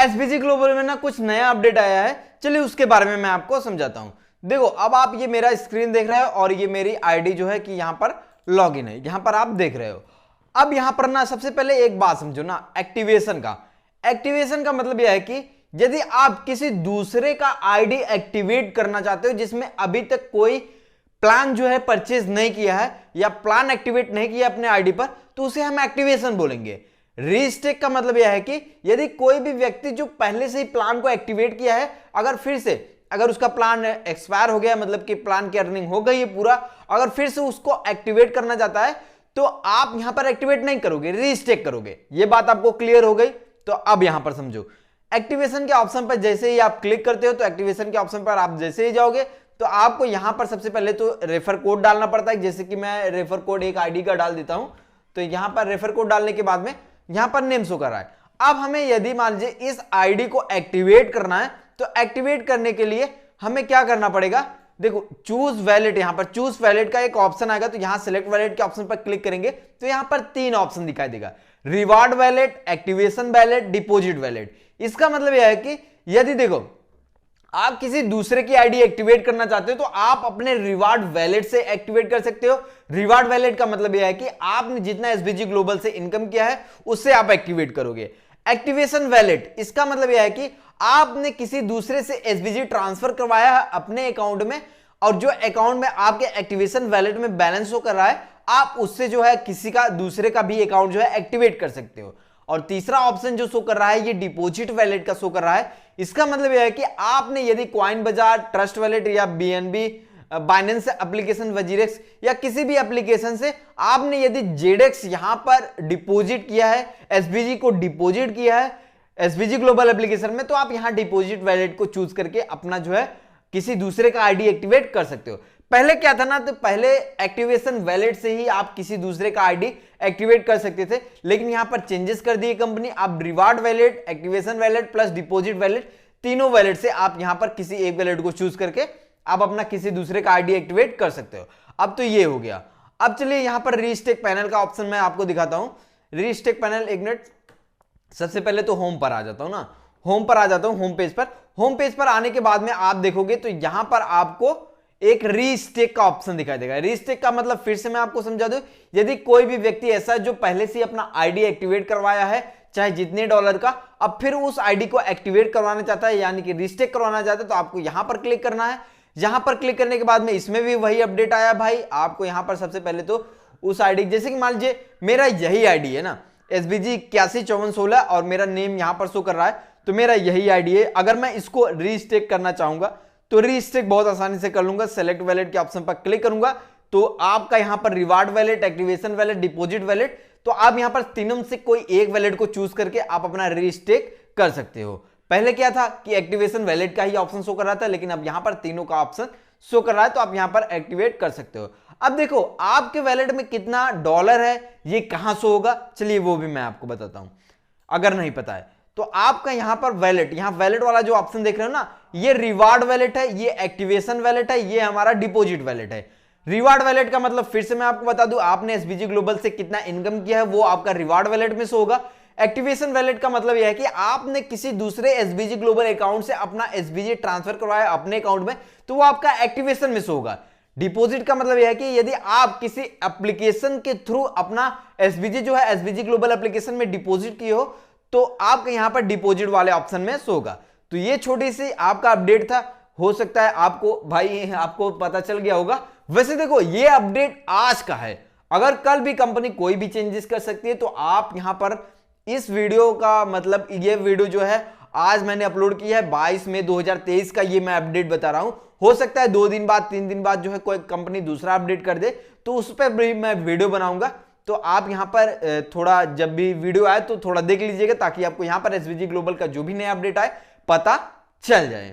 SBG global में ना कुछ नया अपडेट आया है, चलिए उसके बारे में मैं आपको समझाता हूं। देखो अब आप ये मेरा स्क्रीन देख रहे हो और ये मेरी आईडी जो है कि यहां पर लॉगिन है, यहां पर आप देख रहे हो। अब यहां पर ना सबसे पहले एक बात समझो ना, एक्टिवेशन का मतलब यह है कि यदि आप किसी दूसरे का आईडी एक्टिवेट करना चाहते हो जिसमें अभी तक कोई प्लान जो है परचेज नहीं किया है या प्लान एक्टिवेट नहीं किया अपने आईडी पर, तो उसे हम एक्टिवेशन बोलेंगे। रीस्टेक का मतलब यह है कि यदि कोई भी व्यक्ति जो पहले से ही प्लान को एक्टिवेट किया है, अगर उसका प्लान एक्सपायर हो गया, मतलब कि प्लान की अर्निंग हो गई है पूरा, अगर फिर से उसको एक्टिवेट करना चाहता है तो आप यहां पर एक्टिवेट नहीं करोगे, रीस्टेक करोगे। यह बात आपको क्लियर हो गई? तो अब यहां पर समझो, एक्टिवेशन के ऑप्शन पर जैसे ही आप क्लिक करते हो तो एक्टिवेशन के ऑप्शन पर आप जैसे ही जाओगे तो आपको यहां पर सबसे पहले तो रेफर कोड डालना पड़ता है। जैसे कि मैं रेफर कोड एक आईडी का डाल देता हूं, तो यहां पर रेफर कोड डालने के बाद में यहां पर नेम शो कर रहा है। अब हमें यदि मान लीजिए इस आईडी को एक्टिवेट करना है तो एक्टिवेट करने के लिए हमें क्या करना पड़ेगा? देखो चूज वैलेट, यहां पर चूज वैलेट का एक ऑप्शन आएगा, तो यहां सिलेक्ट वैलेट के ऑप्शन पर क्लिक करेंगे तो यहां पर 3 ऑप्शन दिखाई देगा, reward wallet, activation wallet, deposit wallet. इसका मतलब यह है कि यदि देखो आप किसी दूसरे की आईडी एक्टिवेट करना चाहते हो तो आप अपने रिवार्ड वैलेट से एक्टिवेट कर सकते हो। रिवार्ड वैलेट का मतलब यह है कि आपने जितना एसबीजी ग्लोबल से इनकम किया है उससे आप एक्टिवेट करोगे। एक्टिवेशन वैलेट, इसका मतलब यह है कि आपने किसी दूसरे से एसबीजी ट्रांसफर करवाया है अपने अकाउंट में, और जो अकाउंट में आपके एक्टिवेशन वैलेट में बैलेंस शो कर रहा है, आप उससे जो है किसी का दूसरे का भी अकाउंट जो है एक्टिवेट कर सकते हो। और तीसरा ऑप्शन जो शो कर रहा है ये डिपॉजिट वैलेट का शो कर रहा है। इसका मतलब यह है कि आपने यदि कॉइन बाजार, ट्रस्ट वैलेट या बीएनबी, बाइनेंस एप्लीकेशन, वजीरेक्स या किसी भी एप्लीकेशन से आपने यदि जेडेक्स यहां पर डिपॉजिट किया है, एसबीजी को डिपॉजिट किया है एसबीजी ग्लोबल एप्लीकेशन में, तो आप यहां डिपॉजिट वैलेट को चूज करके अपना जो है किसी दूसरे का आईडी एक्टिवेट कर सकते हो। पहले क्या था ना, तो पहले एक्टिवेशन वैलेट से ही आप किसी दूसरे का आईडी एक्टिवेट कर सकते थे, लेकिन यहां पर चेंजेस कर दिए कंपनी। आप reward wallet, activation wallet plus deposit wallet, तीनों वैलेट से आप यहां पर किसी एक वैलेट को चूज करके आप अपना किसी दूसरे का आईडी एक्टिवेट कर सकते हो। अब तो ये हो गया। अब चलिए यहां पर रीस्टेक पैनल का ऑप्शन मैं आपको दिखाता हूं। रीस्टेक पैनल, एक मिनट, सबसे पहले तो होम पर आ जाता हूं ना, होम पर आ जाता हूं, होम पेज पर। होम पेज पर आने के बाद में आप देखोगे तो यहां पर आपको एक रीस्टेक का ऑप्शन दिखाई देगा। रीस्टेक का मतलब फिर से मैं आपको समझा दूं, यदि कोई भी व्यक्ति ऐसा जो पहले से अपना आईडी एक्टिवेट करवाया है चाहे जितने डॉलर का, अब फिर उस आईडी को एक्टिवेट करवाना चाहता है यानी कि रीस्टेक करवाना चाहता है, तो आपको यहां पर क्लिक करना है। यहां पर क्लिक करने के बाद में इसमें भी वही अपडेट आया भाई, आपको यहां पर सबसे पहले तो उस आईडी, जैसे कि मान लीजिए मेरा यही आईडी है ना, एसबीजी 815416, और मेरा नेम यहां पर शो कर रहा है, तो मेरा यही आईडी है। अगर मैं इसको रीस्टेक करना चाहूंगा तो रीस्टेक बहुत आसानी से कर लूंगा। सेलेक्ट वैलेट के ऑप्शन पर क्लिक करूंगा तो आपका यहां पर reward wallet, activation wallet, deposit wallet, तो आप यहां पर तीनों से कोई एक वैलेट को चूज करके आप अपना रीस्टेक कर सकते हो। पहले क्या था कि एक्टिवेशन वैलेट का ही ऑप्शन शो कर रहा था, लेकिन अब यहां पर तीनों का ऑप्शन शो कर रहा है, तो आप यहां पर एक्टिवेट कर सकते हो। अब देखो आपके वैलेट में कितना डॉलर है ये कहां शो होगा, चलिए वो भी मैं आपको बताता हूं। अगर नहीं पता है तो आपका यहां पर वैलेट, यहां वैलेट वाला जो ऑप्शन देख रहे हो ना, ये रिवार्ड वैलेट है, ये एक्टिवेशन वैलेट है, ये हमारा डिपॉजिट वैलेट है। रिवार्ड वैलेट का मतलब फिर से मैं आपको बता दूं, आपने एसबीजी ग्लोबल से कितना इनकम किया है वो आपका रिवार्ड वैलेट में शो होगा। एक्टिवेशन वैलेट का मतलब यह है कि आपने किसी दूसरे एसबीजी ग्लोबल अकाउंट से अपना एसबीजी ट्रांसफर करवाया अपने अकाउंट में, तो वो आपका एक्टिवेशन में शो होगा। डिपॉजिट का मतलब यह है कि यदि आप किसी एप्लीकेशन के थ्रू अपना एसबीजी जो है एसबीजी ग्लोबल एप्लीकेशन में डिपॉजिट किए हो तो आपके यहां पर डिपॉजिट वाले ऑप्शन में शो होगा। तो ये छोटी सी आपका अपडेट था, हो सकता है आपको भाई आपको पता चल गया होगा। वैसे देखो ये अपडेट आज का है, अगर कल भी कंपनी कोई भी चेंजेस कर सकती है, तो आप यहां पर इस वीडियो का मतलब ये वीडियो जो है आज मैंने अपलोड की है 22 मई 2023 का, ये मैं अपडेट बता रहा हूं। हो सकता है 2 दिन बाद 3 दिन बाद जो है कोई कंपनी दूसरा अपडेट कर दे तो उस पर भी मैं वीडियो बनाऊंगा। तो आप यहां पर थोड़ा जब भी वीडियो आए तो थोड़ा देख लीजिएगा ताकि आपको यहां पर एसबीजी ग्लोबल का जो भी नया अपडेट आए पता चल जाए।